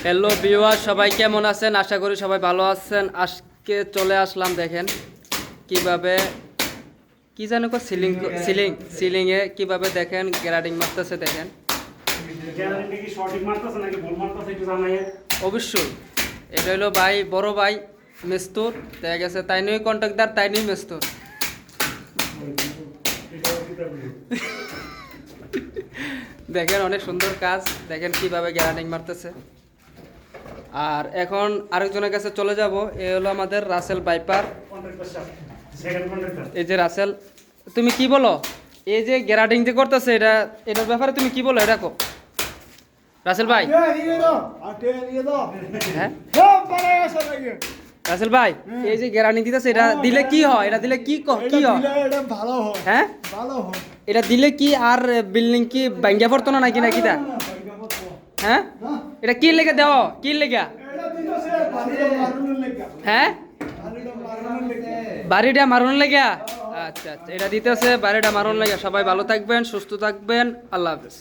Hello viewer, সবাই কেমন আছেন? আশা করি সবাই ভালো আছেন। আজকে চলে আসলাম, দেখেন কিভাবে কি জানো সিলিং সিলিং সিলিং এ কিভাবে দেখেন গ্রেডিং মারতেছে। দেখেন অবশ্যই এটা হলো ভাই, বড় ভাই মেস্তুর দেখা গেছে, তাই নয় কন্ট্রাক্টর, তাই নয় মেস্তুর। দেখেন অনেক সুন্দর কাজ, দেখেন কিভাবে গ্রেডিং মারতেছে। আর এখন আরেকজনের কাছে চলে যাব, এ হলো আমাদের রাসেল বাইপার। এই যে রাসেল, তুমি কি বলো এই যে গ্রেডিং যে করতেছে, এটার ব্যাপারে তুমি কি বলো? এটা কো রাসেল ভাই। হ্যাঁ রাসেল ভাই, এই যে গ্যারান্টি দিতেছে, এটা দিলে কি হয়? এটা দিলে কি কি হয়? ভালো হয়। হ্যাঁ ভালো হয়। এটা দিলে কি আর বিল্ডিং কি ভাঙ্গা পড়তো না নাকি নাকি তা? হ্যাঁ এটা কি লেগে দেও, কি লেগা? হ্যাঁ বাড়িটা মারুন লেগা। আচ্ছা আচ্ছা, এটা দিতেছে বাড়িটা মারুন লেগা। সবাই ভালো থাকবেন, সুস্থ থাকবেন, আল্লাহ হাফেজ।